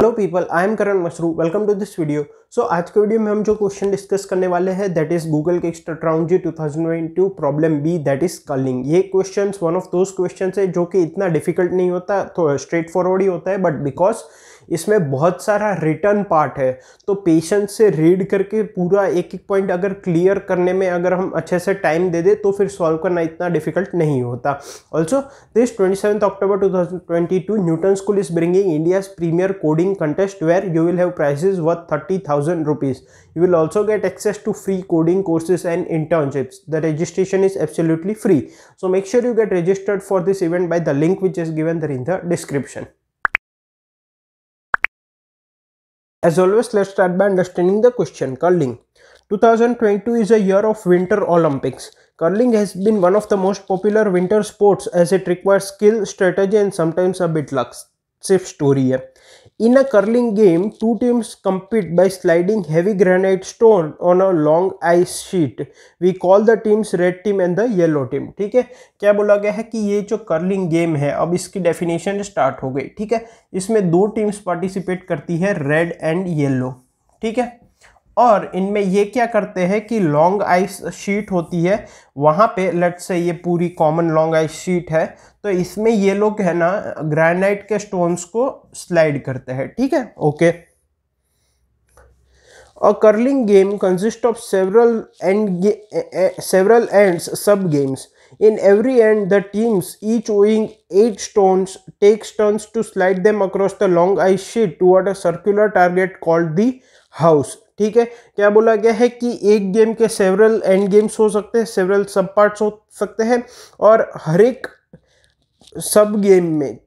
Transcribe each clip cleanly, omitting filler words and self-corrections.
Hello people, I am Karan Mashru. Welcome to this video. So आज के video में हम जो क्वेश्चन डिस्कस करने वाले हैं दैट इज गूगल के strategy 2022 problem B that is curling. ये question one of those question है जो कि इतना डिफिकल्ट नहीं होता, तो स्ट्रेट फॉरवर्ड ही होता है, बट बिकॉज इसमें बहुत सारा रिटर्न पार्ट है तो पेशेंस से रीड करके पूरा एक एक पॉइंट अगर क्लियर करने में अगर हम अच्छे से टाइम दे दे तो फिर सॉल्व करना इतना डिफिकल्ट नहीं होता। Also this 27 October 2022 Newton school is bringing India's premier coding contest where you will have prizes worth 30,000 rupees. You will also get access to free coding courses and internships. The registration is absolutely free. So make sure you get registered for this event by the link which is given there in the description. As always, let's start by understanding the question. Curling. 2022 is a year of Winter Olympics. Curling has been one of the most popular winter sports as it requires skill, strategy and sometimes a bit luck. सिर्फ story है। In a curling game, two teams compete by sliding heavy granite stone on a long ice sheet. We call the teams red team and the yellow team. ठीक है, क्या बोला गया है कि ये जो कर्लिंग गेम है, अब इसकी डेफिनेशन स्टार्ट हो गई। ठीक है, इसमें दो टीम्स पार्टिसिपेट करती है, रेड एंड येलो। ठीक है, और इनमें ये क्या करते हैं कि लॉन्ग आइस शीट होती है, वहाँ पे लेट्स से ये पूरी कॉमन लॉन्ग आइस शीट है, तो इसमें ये लोग है ना ग्रेनाइट के स्टोन्स को स्लाइड करते हैं। ठीक है, okay. A curling game consists of several ends sub games. In every end, the teams, each owning 8 stones, takes turns to slide them across the long ice sheet toward a circular target called the house. ठीक है, क्या बोला गया है कि एक game के several and games हो सकते हैं, सेवरल सब पार्ट्स हो सकते हैं, और हर एक सब गेम में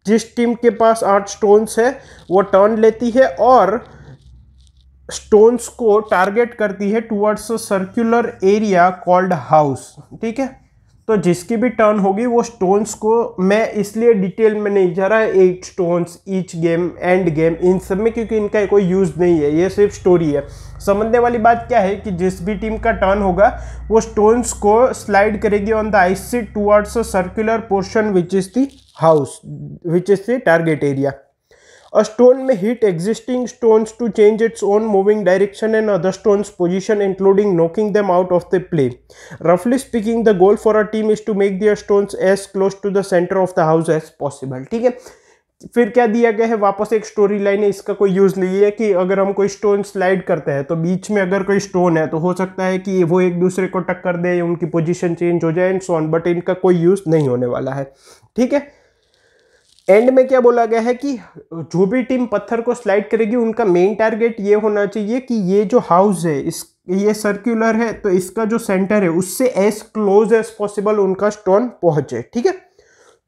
जिस टीम के पास 8 स्टोन्स है वो टर्न लेती है और स्टोन्स को टारगेट करती है towards a circular area called house. ठीक है, तो जिसकी भी टर्न होगी वो स्टोन्स को, मैं इसलिए डिटेल में नहीं जा रहा है 8 stones each game end game in सब में, क्योंकि इनका कोई यूज़ नहीं है, ये सिर्फ स्टोरी है। समझने वाली बात क्या है कि जिस भी टीम का टर्न होगा वो स्टोन्स को स्लाइड करेगी on the ice sheet towards a circular portion which is the house, which is the target area. A stone may hit existing stones to change its own moving direction and other stones' position, including knocking them out of the play. Roughly speaking, the goal for a team is to make their stones as close to the center of the house as possible. ठीक है, फिर क्या दिया गया है, वापस एक story line है, इसका कोई यूज़ नहीं है कि अगर हम कोई स्टोन स्लाइड करते हैं तो बीच में अगर कोई स्टोन है तो हो सकता है कि वो एक दूसरे को टक्कर दे, उनकी पोजीशन चेंज हो जाए एंड सो ऑन, बट इनका कोई यूज़ नहीं होने वाला है। ठीक है, एंड में क्या बोला गया है कि जो भी टीम पत्थर को स्लाइड करेगी उनका मेन टारगेट ये होना चाहिए कि ये जो हाउस है ये सर्कुलर है, तो इसका जो सेंटर है उससे एज क्लोज एज पॉसिबल उनका स्टोन पहुंचे। ठीक है,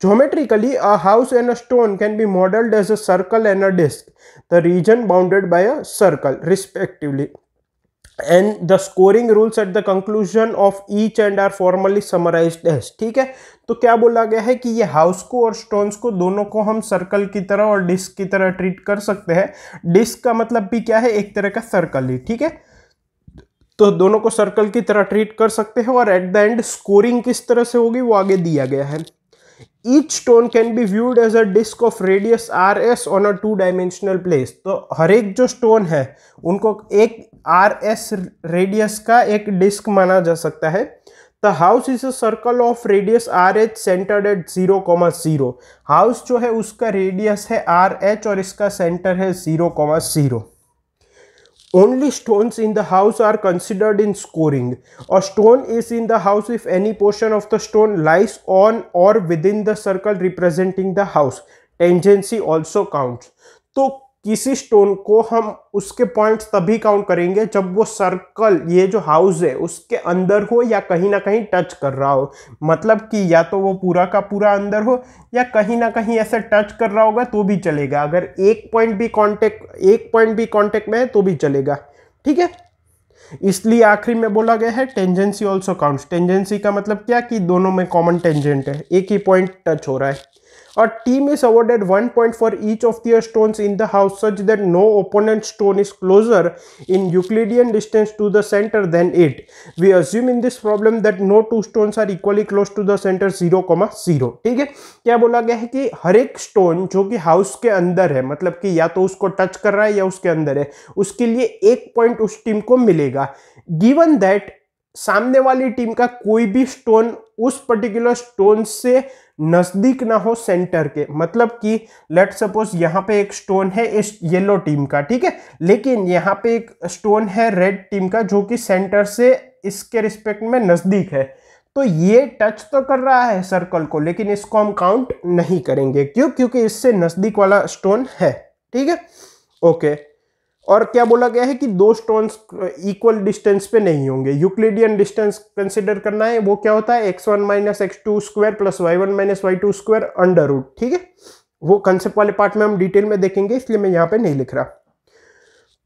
geometrically a house and a stone can be modelled as a circle and a disc, the region bounded by a circle respectively, and the scoring rules at the conclusion of each end are formally summarized as। ठीक है, तो क्या बोला गया है कि ये house को और स्टोन्स को दोनों को हम सर्कल की तरह और डिस्क की तरह ट्रीट कर सकते हैं। डिस्क का मतलब भी क्या है, एक तरह का सर्कल ही। ठीक है, तो दोनों को सर्कल की तरह ट्रीट कर सकते हैं, और एट द एंड स्कोरिंग किस तरह से होगी वो आगे दिया गया है। Each stone can be viewed as a disc of radius RS on a 2-dimensional place। तो हर एक जो स्टोन है उनको एक RS रेडियस का एक डिस्क माना जा सकता है। The house is a circle of radius RH centered at 0,0। House जो है उसका रेडियस है RH और इसका सेंटर है 0,0। Only stones in the house are considered in scoring. A stone is in the house if any portion of the stone lies on or within the circle representing the house. Tangency also counts. तो किसी stone को हम उसके points तभी count करेंगे जब वो circle, ये जो हाउस है उसके अंदर हो या कहीं ना कहीं टच कर रहा हो। मतलब कि या तो वो पूरा का पूरा अंदर हो या कहीं ना कहीं ऐसे टच कर रहा होगा तो भी चलेगा, अगर एक पॉइंट भी कांटेक्ट में है तो भी चलेगा। ठीक है, इसलिए आखिरी में बोला गया है टेंजेंसी ऑल्सो काउंट्स। टेंजेंसी का मतलब क्या कि दोनों में कॉमन टेंजेंट है, एक ही पॉइंट टच हो रहा है। A team is awarded 1 point for each of their stones in the house such that no opponent stone is closer in Euclidean distance to the center than it. We assume in this problem that no two stones are equally close to the center 0, 0. ठीक है, क्या बोला गया है कि हर एक stone जो कि हाउस के अंदर है, मतलब कि या तो उसको टच कर रहा है या उसके अंदर है, उसके लिए 1 पॉइंट उस टीम को मिलेगा, गिवन दैट सामने वाली टीम का कोई भी स्टोन उस पर्टिकुलर स्टोन से नजदीक ना हो सेंटर के। मतलब कि लेट सपोज यहां पे एक स्टोन है इस येलो टीम का, ठीक है, लेकिन यहां पे एक स्टोन है रेड टीम का जो कि सेंटर से इसके रिस्पेक्ट में नजदीक है, तो ये टच तो कर रहा है सर्कल को, लेकिन इसको हम काउंट नहीं करेंगे। क्यों? क्योंकि इससे नजदीक वाला स्टोन है। ठीक है, ओके। और क्या बोला गया है कि दो स्टोन्स इक्वल डिस्टेंस पे नहीं होंगे। यूक्लिडियन डिस्टेंस कंसिडर करना है, वो क्या होता है x1 minus x2 square plus y1 minus y2 square under root. ठीक है, वो कंसेप्ट वाले पार्ट में हम डिटेल में देखेंगे, इसलिए मैं यहाँ पे नहीं लिख रहा।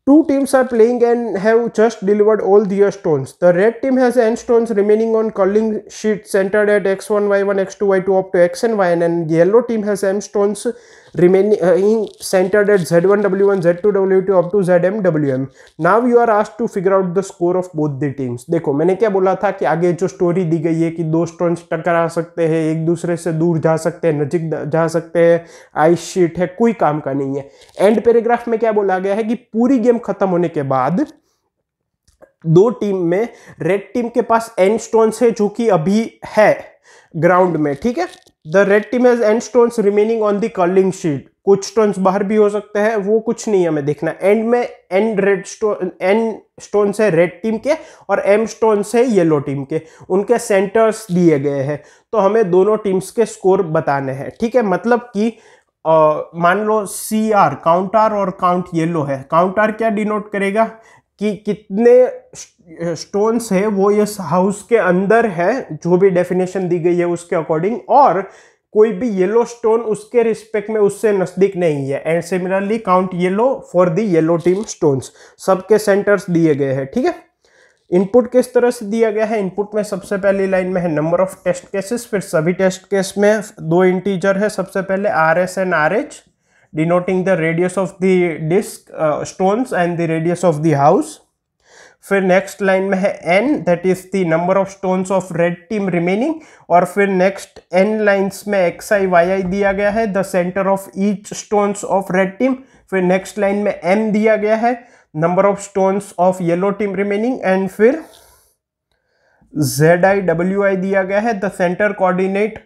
Two teams are playing and have just delivered all their stones. The red team has n stones remaining on curling sheet centered at x1, y1, x2, y2 up to x and y, and yellow team has m stones remaining centered at z1, w1, z2, w2 up to zm, wm. Now you are asked to figure out the score of both the teams. देखो मैंने क्या बोला था कि आगे जो story दी गई है कि दो स्टोन्स टकरा सकते हैं, एक दूसरे से दूर जा सकते हैं, नजीक जा सकते हैं, आइस शीट है, कोई काम का नहीं है। एंड पैराग्राफ में क्या बोला गया है कि पूरी गेम खत्म होने के बाद दो टीम में रेड टीम के पास एन स्टोन्स है जो कि अभी है ग्राउंड में। ठीक है, the red team has an stones remaining on the curling sheet. कुछ स्टोन्स बाहर भी हो सकते हैं, वो कुछ नहीं हमें देखना। एंड में एन स्टोन्स है रेड टीम के और एम स्टोन्स है येलो टीम के, उनके सेंटर्स दिए गए हैं, तो हमें दोनों टीम्स के स्कोर बताने हैं। ठीक है, मतलब कि मान लो CR काउंट आर और काउंट येलो है। काउंट आर क्या डिनोट करेगा कि कितने स्टोन्स है वो इस हाउस के अंदर है, जो भी डेफिनेशन दी गई है उसके अकॉर्डिंग, और कोई भी येलो स्टोन उसके रिस्पेक्ट में उससे नजदीक नहीं है। And similarly count yellow for the yellow team stones, सबके सेंटर्स दिए गए हैं। ठीक है, इनपुट किस तरह से दिया गया है? इनपुट में सबसे पहली लाइन में है नंबर ऑफ टेस्ट केसेस, फिर सभी टेस्ट केस में दो इंटीजर है। सबसे पहले RS and RH denoting the radius of the disc stones and the radius of the house. फिर नेक्स्ट लाइन में है N, that is the number of stones of red team remaining, और फिर नेक्स्ट N लाइन्स में XI YI दिया गया है, the centre of each stones of red team. फिर नेक्स्ट लाइन में M दिया गया है, number of stones of yellow team remaining, and फिर ZI WI दिया गया है, the centre coordinate.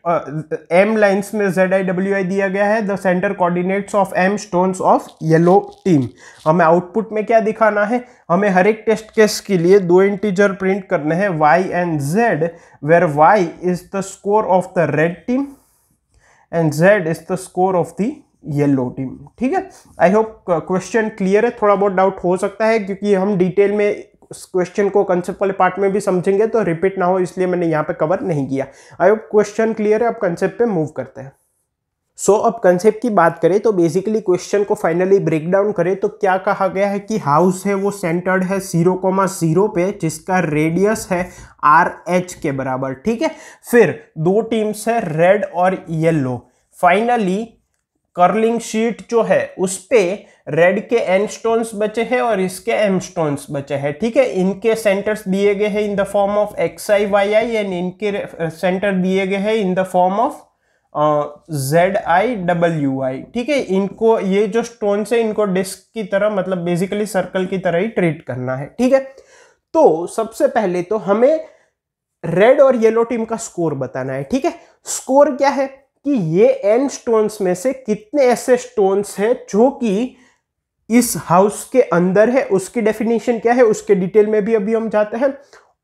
M lines में ZI WI दिया गया है, the centre coordinates of M stones of yellow team. हमें आउटपुट में क्या दिखाना है? हमें हर एक टेस्ट केस के लिए दो इंटीजर प्रिंट करने हैं, Y and Z, where Y is the score of the red team and Z is the score of the yellow team. ठीक है, आई होप क्वेश्चन क्लियर है। थोड़ा बहुत डाउट हो सकता है क्योंकि हम डिटेल में क्वेश्चन को कंसेप्ट वाले पार्ट में भी समझेंगे तो रिपीट ना हो, इसलिए मैंने यहाँ पे कवर नहीं किया। आई होप क्वेश्चन क्लियर है। अब कंसेप्ट पे मूव करते हैं। सो अब कंसेप्ट की बात करें तो बेसिकली क्वेश्चन को फाइनली ब्रेक डाउन करें तो क्या कहा गया है कि हाउस है वो सेंटर्ड है 0, 0 पे, जिसका रेडियस है RH के बराबर। ठीक है, फिर दो टीम्स है रेड और येलो। फाइनली कर्लिंग शीट जो है उस पे रेड के N स्टोन्स बचे हैं और इसके M स्टोन्स बचे हैं। ठीक है, इनके सेंटर्स दिए गए हैं in the form of XI YI and इनके सेंटर दिए गए हैं in the form of ZI WI। ठीक है, इनको ये जो स्टोन्स है इनको डिस्क की तरह, मतलब बेसिकली सर्कल की तरह ही ट्रीट करना है। ठीक है, तो सबसे पहले तो हमें रेड और येलो टीम का स्कोर बताना है। ठीक है, स्कोर क्या है कि ये N स्टोन्स में से कितने ऐसे स्टोन्स हैं जो कि इस हाउस के अंदर है, उसकी डेफिनेशन क्या है उसके डिटेल में भी अभी हम जाते हैं,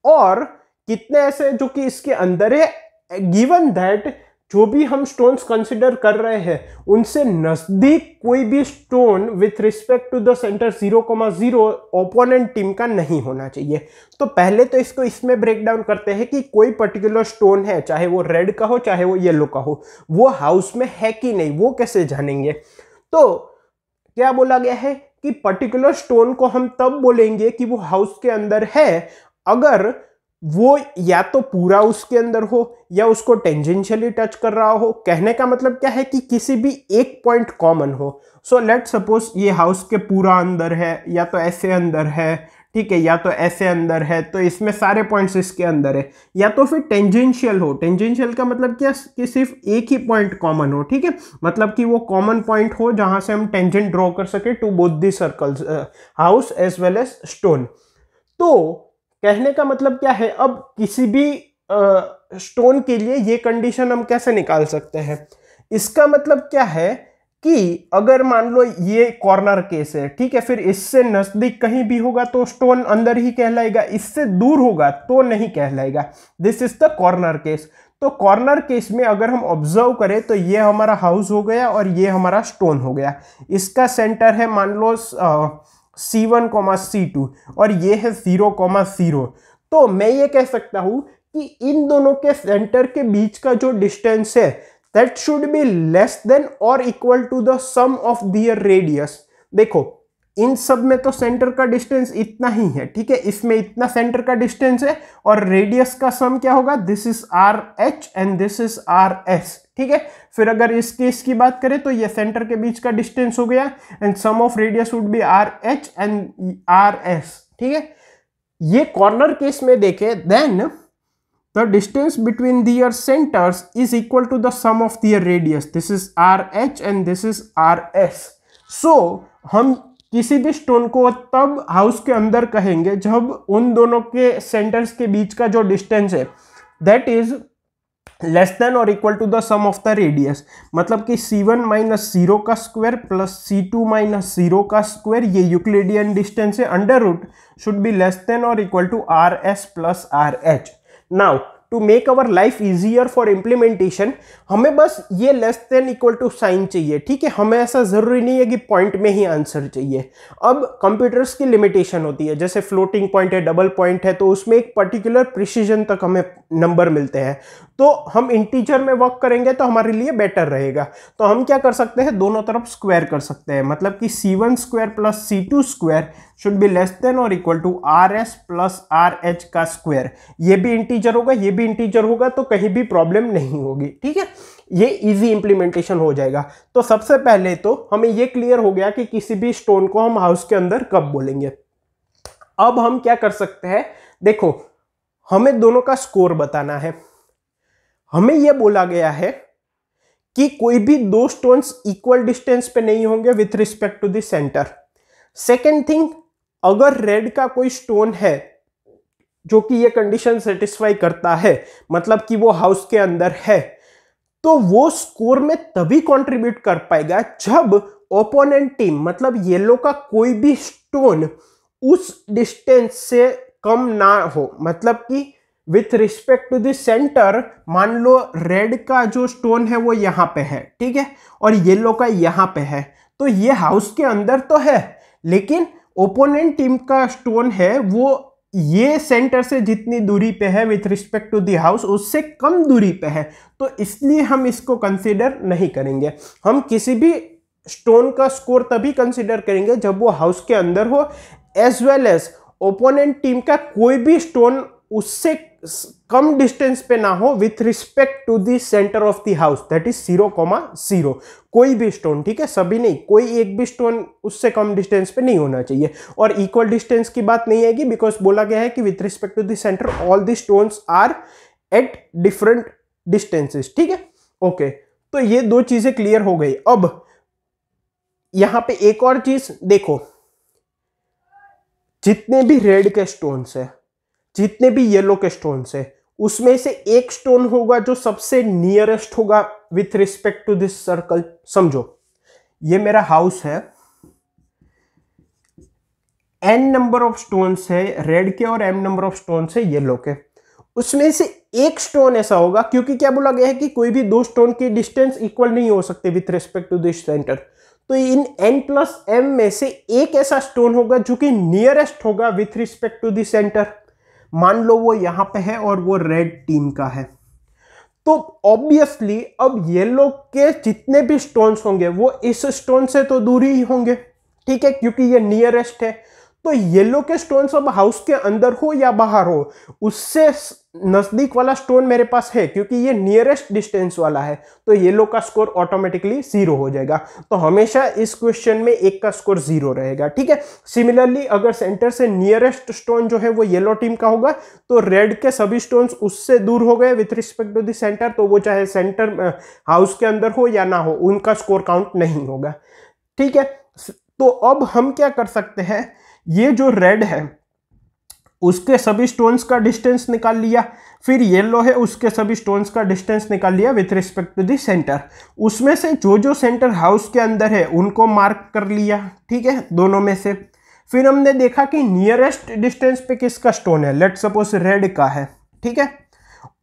और कितने ऐसे जो कि इसके अंदर है, गिवन दैट जो भी हम स्टोन्स कंसिडर कर रहे हैं उनसे नजदीक कोई भी stone with respect to the centre 0, 0 opponent team का नहीं होना चाहिए। तो पहले तो इसको इसमें ब्रेक डाउन करते हैं कि कोई पर्टिकुलर स्टोन है, चाहे वो रेड का हो चाहे वो येलो का हो, वो हाउस में है कि नहीं, वो कैसे जानेंगे? तो क्या बोला गया है कि पर्टिकुलर स्टोन को हम तब बोलेंगे कि वो हाउस के अंदर है अगर वो या तो पूरा उसके अंदर हो या उसको टेंजेंशियली टच कर रहा हो। कहने का मतलब क्या है कि किसी भी एक पॉइंट कॉमन हो। सो लेट सपोज ये हाउस के पूरा अंदर है, या तो ऐसे अंदर है, ठीक है, या तो ऐसे अंदर है, तो इसमें सारे पॉइंट्स इसके अंदर है, या तो फिर टेंजेंशियल हो। टेंजेंशियल का मतलब क्या कि सिर्फ एक ही पॉइंट कॉमन हो, ठीक है, मतलब कि वो कॉमन पॉइंट हो जहां से हम टेंजेंट ड्रॉ कर सके to both the circles, house as well as stone. तो कहने का मतलब क्या है, अब किसी भी स्टोन के लिए ये कंडीशन हम कैसे निकाल सकते हैं। इसका मतलब क्या है कि अगर मान लो ये कॉर्नर केस है, ठीक है, फिर इससे नजदीक कहीं भी होगा तो स्टोन अंदर ही कहलाएगा, इससे दूर होगा तो नहीं कहलाएगा। This is the corner case. तो कॉर्नर केस में अगर हम ऑब्जर्व करें तो ये हमारा हाउस हो गया और ये हमारा स्टोन हो गया। इसका सेंटर है मान लो C1, C2 और ये है 0, 0। तो मैं ये कह सकता हूं कि इन दोनों के सेंटर के बीच का जो डिस्टेंस है that should be less than or equal to the sum of their radius। देखो इन सब में तो सेंटर का डिस्टेंस इतना ही है, ठीक है, इसमें इतना सेंटर का डिस्टेंस है और रेडियस का सम क्या होगा, this is RH and this is RS, ठीक है। फिर अगर इस केस की बात करें तो ये सेंटर के बीच का डिस्टेंस हो गया and sum of radius would be RH and RS, ठीक है। ये कॉर्नर केस में देखें then the distance between their centers is equal to the sum of their radius, this is RH and this is RS। so हम किसी भी stone को तब हाउस के अंदर कहेंगे जब उन दोनों के सेंटर्स के बीच का जो डिस्टेंस है दैट इज लेस देन और equal to the sum of the radius. मतलब कि C1 माइनस 0 का स्क्वायर प्लस C2 माइनस 0 का स्क्वायर, ये यूक्लिडियन डिस्टेंस है, under root should be less than और equal to RS plus RH। Now to make our life easier for implementation हमें बस ये less than equal to sign चाहिए, ठीक है, हमें ऐसा जरूरी नहीं है कि पॉइंट में ही आंसर चाहिए। अब कंप्यूटर्स की लिमिटेशन होती है, जैसे फ्लोटिंग पॉइंट है, डबल पॉइंट है, तो उसमें एक पर्टिकुलर प्रिसीजन तक हमें नंबर मिलते हैं। तो हम इंटीजर में वर्क करेंगे तो हमारे लिए बेटर रहेगा। तो हम क्या कर सकते हैं, दोनों तरफ स्क्वायर कर सकते हैं, मतलब कि C1 square plus C2 square should be less than और equal to RS plus RH का स्क्वायर। ये भी इंटीजर होगा, ये भी इंटीजर होगा, तो कहीं भी प्रॉब्लम नहीं होगी, ठीक है, ये इजी इंप्लीमेंटेशन हो जाएगा। तो सबसे पहले तो हमें ये क्लियर हो गया कि किसी भी स्टोन को हम हाउस के अंदर कब बोलेंगे। अब हम क्या कर सकते हैं, देखो हमें दोनों का स्कोर बताना है। हमें यह बोला गया है कि कोई भी दो स्टोन्स इक्वल डिस्टेंस पे नहीं होंगे with respect to the centre. Second thing, अगर रेड का कोई स्टोन है जो कि ये कंडीशन सेटिस्फाई करता है, मतलब कि वो हाउस के अंदर है, तो वो स्कोर में तभी कंट्रीब्यूट कर पाएगा जब ओपोनेंट टीम मतलब येलो का कोई भी स्टोन उस डिस्टेंस से कम ना हो। मतलब कि with respect to the centre, मान लो रेड का जो स्टोन है वो यहां पे है, ठीक है, और येलो का यहां पे है, तो ये हाउस के अंदर तो है, लेकिन ओपोनेंट टीम का स्टोन है वो ये सेंटर से जितनी दूरी पे है with respect to the house उससे कम दूरी पे है, तो इसलिए हम इसको कंसीडर नहीं करेंगे। हम किसी भी स्टोन का स्कोर तभी कंसीडर करेंगे जब वो हाउस के अंदर हो, as well as opponent team का कोई भी स्टोन उससे कम डिस्टेंस पे ना हो with respect to the centre of the house, that is 0,0। कोई भी स्टोन, ठीक है, सभी नहीं, कोई एक भी स्टोन उससे कम डिस्टेंस पे नहीं होना चाहिए। और इक्वल डिस्टेंस की बात नहीं आएगी बिकॉज बोला गया है कि with respect to the centre all the stones are at different distances, ठीक है, ओके। तो ये दो चीजें क्लियर हो गई। अब यहां पे एक और चीज देखो, जितने भी रेड के स्टोन्स है, जितने भी येलो के स्टोन्स है, उसमें से एक स्टोन होगा जो सबसे नियरेस्ट होगा with respect to this circle. समझो ये मेरा हाउस है, n नंबर ऑफ स्टोन्स है रेड के और m नंबर ऑफ स्टोन्स है येलो के, उसमें से एक स्टोन ऐसा होगा, क्योंकि क्या बोला गया है कि कोई भी दो स्टोन की डिस्टेंस इक्वल नहीं हो सकते with respect to this centre, तो इन n+m में से एक ऐसा स्टोन होगा जो कि नियरेस्ट होगा with respect to the centre. मान लो वो यहां पे है और वो रेड टीम का है, तो ऑब्वियसली अब येलो के जितने भी स्टोन्स होंगे वो इस स्टोन से तो दूरी ही होंगे, ठीक है, क्योंकि ये नियरेस्ट है। तो येलो के स्टोन्स अब हाउस के अंदर हो या बाहर हो, उससे नजदीक वाला स्टोन मेरे पास है क्योंकि ये नियरेस्ट डिस्टेंस वाला है, तो येलो का स्कोर ऑटोमेटिकली 0 हो जाएगा। तो हमेशा इस क्वेश्चन में एक का स्कोर 0 रहेगा, ठीक है। सिमिलरली अगर सेंटर से नियरेस्ट स्टोन जो है वो येलो टीम का होगा, तो रेड के सभी स्टोन्स उससे दूर हो गए with respect to the centre, तो वो चाहे सेंटर हाउस के अंदर हो या ना हो, उनका स्कोर काउंट नहीं होगा, ठीक है। तो अब हम क्या कर सकते हैं, ये जो रेड है उसके सभी स्टोन्स का डिस्टेंस निकाल लिया, फिर येलो है उसके सभी स्टोन्स का डिस्टेंस निकाल लिया with respect to the centre, उसमें से जो जो सेंटर हाउस के अंदर है उनको मार्क कर लिया, ठीक है, दोनों में से। फिर हमने देखा कि नियरेस्ट डिस्टेंस पे किसका स्टोन है, लेट्स सपोज रेड का है, ठीक है,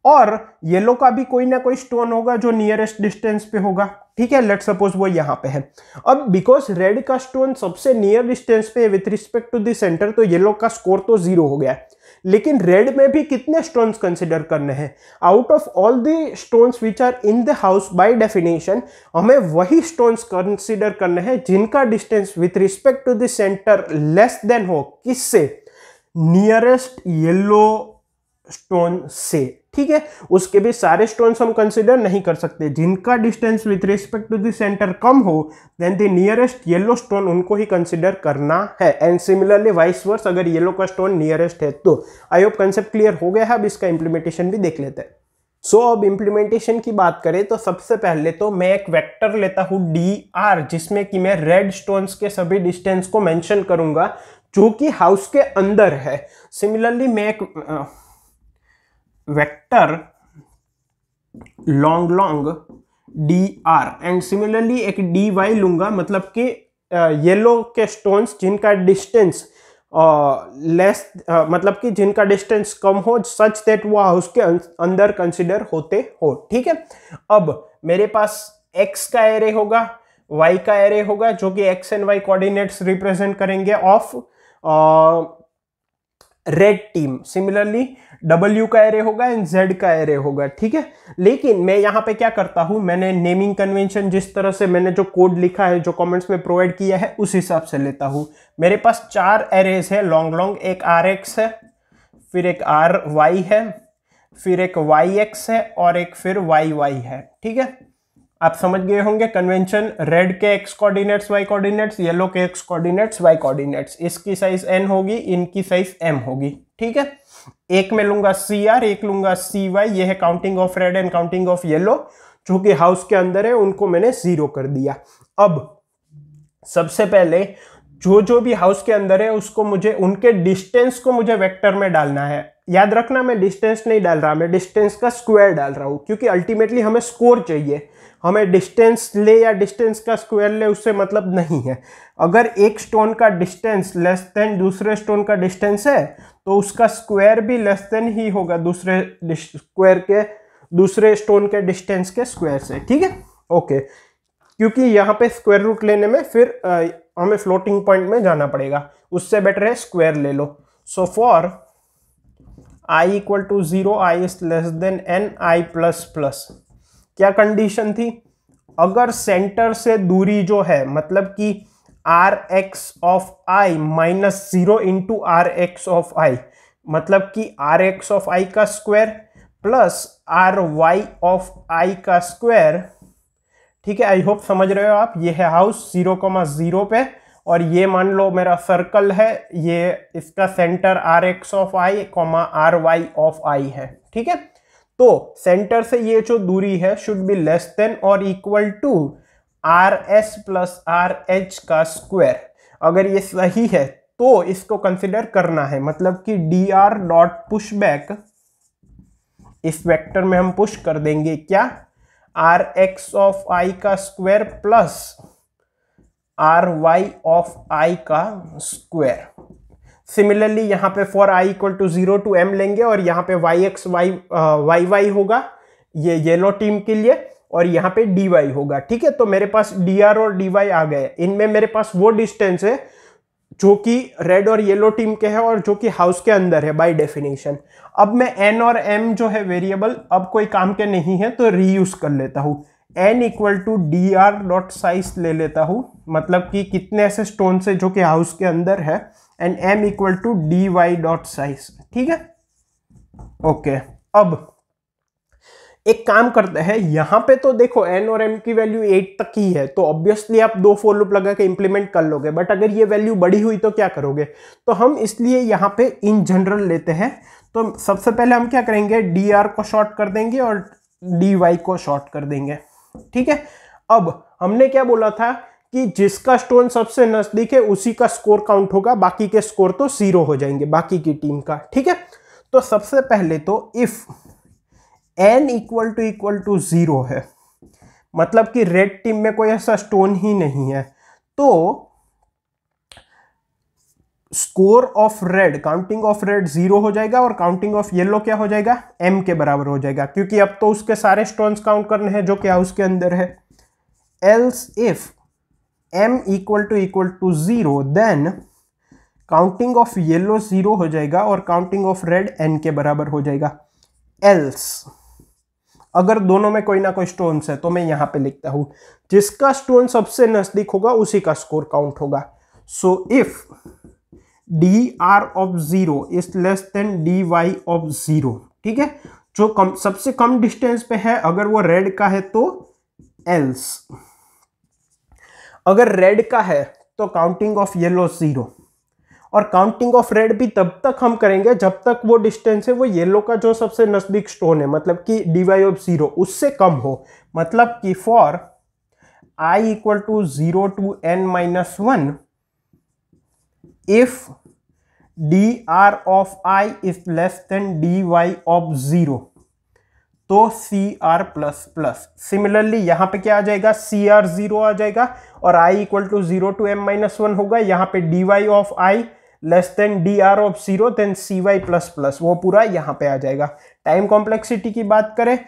और येलो का भी कोई ना कोई स्टोन होगा जो नियरेस्ट डिस्टेंस पे होगा, ठीक है, लेट्स सपोज वो यहां पे है। अब बिकॉज रेड का स्टोन सबसे नियर डिस्टेंस पे with respect to the centre, तो येलो का स्कोर तो 0 हो गया, लेकिन रेड में भी कितने स्टोन्स कंसिडर करने हैं, out of all the stones which are in the house by definition, हमें वही स्टोन्स कंसिडर करने हैं जिनका distance with respect to the centre less than हो, किससे, नियरेस्ट येलो स्टोन से, ठीक है। उसके भी सारे स्टोन्स हम कंसिडर नहीं कर सकते, जिनका distance with respect to the centre कम हो than the nearest yellow stone, उनको ही कंसिडर करना है। एंड सिमिलरली वाइस वर्स, अगर येलो का स्टोन नियरेस्ट है तो। आई होप कंसेप्ट क्लियर हो गया है। अब इसका इंप्लीमेंटेशन भी देख लेते हैं। सो अब इंप्लीमेंटेशन की बात करें तो सबसे पहले तो मैं एक वेक्टर लेता हूं dr, जिसमें कि मैं रेड स्टोन्स के सभी डिस्टेंस को मेंशन करूंगा जो कि हाउस के अंदर है। सिमिलरली मैं एक vector long dr and similarly एक dy लूंगा, मतलब कि येलो के स्टोन्स जिनका डिस्टेंस लेस, मतलब कि जिनका डिस्टेंस कम हो, सच दैट वो हाउस के अंदर कंसिडर होते हो, ठीक है। अब मेरे पास x का एरे होगा, y का एरे होगा, जो कि x and y coordinates represent करेंगे of red team. Similarly W का एरे होगा एंड Z का एरे होगा, ठीक है। लेकिन मैं यहाँ पे क्या करता हूँ, मैंने नेमिंग कन्वेंशन जिस तरह से मैंने जो कोड लिखा है, जो कमेंट्स में प्रोवाइड किया है, उस हिसाब से लेता हूँ। मेरे पास 4 एरेज है लॉन्ग, एक RX है, फिर एक RY है, फिर एक YX है और एक फिर YY है, ठीक है। आप समझ गए होंगे कन्वेंशन, रेड के x coordinates y coordinates, yellow के x कोऑर्डिनेट्स y कोऑर्डिनेट्स। इसकी साइज n होगी, इनकी साइज m होगी, ठीक है। एक में लूंगा CR, एक लूंगा CY, ये है counting of red and counting of yellow, जो कि हाउस के अंदर है, उनको मैंने 0 कर दिया। अब सबसे पहले जो भी हाउस के अंदर है उसको मुझे, उनके डिस्टेंस को मुझे वेक्टर में डालना है। याद रखना, मैं डिस्टेंस नहीं डाल रहा, मैं डिस्टेंस का स्क्वायर डाल रहा हूं, क्योंकि अल्टीमेटली हमें स्कोर चाहिए। हमें डिस्टेंस ले या डिस्टेंस का स्क्वायर ले, उससे मतलब नहीं है। अगर एक स्टोन का डिस्टेंस लेस देन दूसरे स्टोन का डिस्टेंस है, तो उसका स्क्वायर भी लेस देन ही होगा दूसरे स्टोन के डिस्टेंस के स्क्वायर से, ठीक है, ओके। क्योंकि यहाँ पे स्क्वायर रूट लेने में फिर हमें फ्लोटिंग पॉइंट में जाना पड़ेगा, उससे बेटर है स्क्वायर ले लो। So for i equal to 0, i is less than n, i plus plus, क्या कंडीशन थी, अगर सेंटर से दूरी जो है, मतलब कि rx of i minus 0 into rx of i, मतलब कि rx ऑफ i का square plus ry of i का स्क्वायर, ठीक है। आई होप समझ रहे हो आप। ये है हाउस 0,0 पे, और ये मान लो मेरा सर्कल है, ये इसका centre rx of i, ry of i है, ठीक है। तो सेंटर से ये जो दूरी है शुड बी लेस देन और equal to rs plus rh का स्क्वायर। अगर ये सही है तो इसको कंसिडर करना है, मतलब कि dr डॉट पुश बैक, इस वेक्टर में हम पुश कर देंगे क्या, rx ऑफ i का square plus ry of i का स्क्वायर। सिमिलरली यहाँ पे for i equal to 0 to m लेंगे, और यहाँ पे yx yy होगा ये येलो टीम के लिए, और यहाँ पे dy होगा, ठीक है। तो मेरे पास dr और dy आ गए। इनमें मेरे पास वो डिस्टेंस है जो कि रेड और येलो टीम के है और जो कि हाउस के अंदर है बाय डेफिनेशन। अब मैं n और m जो है वेरिएबल अब कोई काम के नहीं है, तो रीयूज कर लेता हूँ। n equal to dr dot size ले लेता हूँ, मतलब कि कितने ऐसे स्टोन से जो कि हाउस के अंदर है and m equal to dy dot size. ठीक है, ओके। अब एक काम करते हैं, यहां पे तो देखो n और m की वैल्यू 8 तक ही है, तो ऑब्वियसली आप दो फॉर लूप लगा के इंप्लीमेंट कर लोगे, बट अगर ये वैल्यू बड़ी हुई तो क्या करोगे? तो हम इसलिए यहां पे इन जनरल लेते हैं। तो सबसे पहले हम क्या करेंगे, dr को शॉर्ट कर देंगे और dy को शॉर्ट कर देंगे। ठीक है, अब हमने क्या बोला था कि जिसका स्टोन सबसे नजदीक है उसी का स्कोर काउंट होगा, बाकी के स्कोर तो 0 हो जाएंगे बाकी की टीम का। ठीक है, तो सबसे पहले तो इफ n इक्वल टू 0 है, मतलब कि रेड टीम में कोई ऐसा स्टोन ही नहीं है, तो score of red, counting of red 0 हो जाएगा और काउंटिंग ऑफ येलो क्या हो जाएगा, m के बराबर हो जाएगा, क्योंकि अब तो उसके सारे स्टोन्स काउंट करने हैं जो क्या उसके अंदर है। Else if m equal to 0 then counting of yellow 0 हो जाएगा और काउंटिंग ऑफ रेड n के बराबर हो जाएगा। एल्स अगर दोनों में कोई ना कोई स्टोन्स है तो मैं यहां पे लिखता हूं, जिसका स्टोन सबसे नजदीक होगा उसी का स्कोर काउंट होगा। So if dr of 0 is less than dy of 0, ठीक है, जो सबसे कम डिस्टेंस पे है, अगर वो रेड का है तो एल्स, अगर रेड का है तो काउंटिंग ऑफ येलो 0, और काउंटिंग ऑफ रेड भी तब तक हम करेंगे जब तक वो डिस्टेंस है वो येलो का जो सबसे नजदीक स्टोन है, मतलब कि dy ऑफ 0 उससे कम हो। मतलब कि for i equal to 0 to n minus 1 if dr of i is less than dy of 0 तो cr प्लस प्लस। सिमिलरली यहां पे क्या आ जाएगा, cr 0 आ जाएगा और i equal to 0 to m minus 1 होगा, यहां पे dy of i less than dr of 0 then cy plus plus, वो पूरा यहां पे आ जाएगा। टाइम कॉम्प्लेक्सिटी की बात करें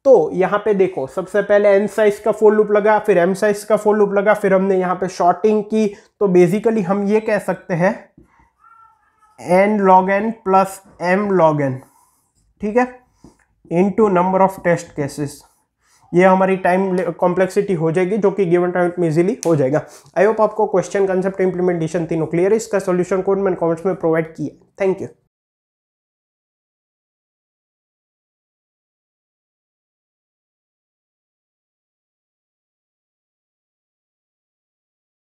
तो यहां पे देखो, सबसे पहले n साइज का फॉर लूप लगा, फिर m साइज का फॉर लूप लगा, फिर हमने यहां पे शॉर्टिंग की, तो बेसिकली हम ये कह सकते हैं n log n plus m log n, ठीक है, into number of test cases. ये हमारी टाइम कॉम्प्लेक्सिटी हो जाएगी जो कि गिवन टाइम में इजीली हो जाएगा। आई होप आपको क्वेश्चन, कंसेप्ट, इंप्लीमेंटेशन तीनों क्लियर है। इसका सॉल्यूशन कोड मैंने कमेंट्स में प्रोवाइड किया। Thank you.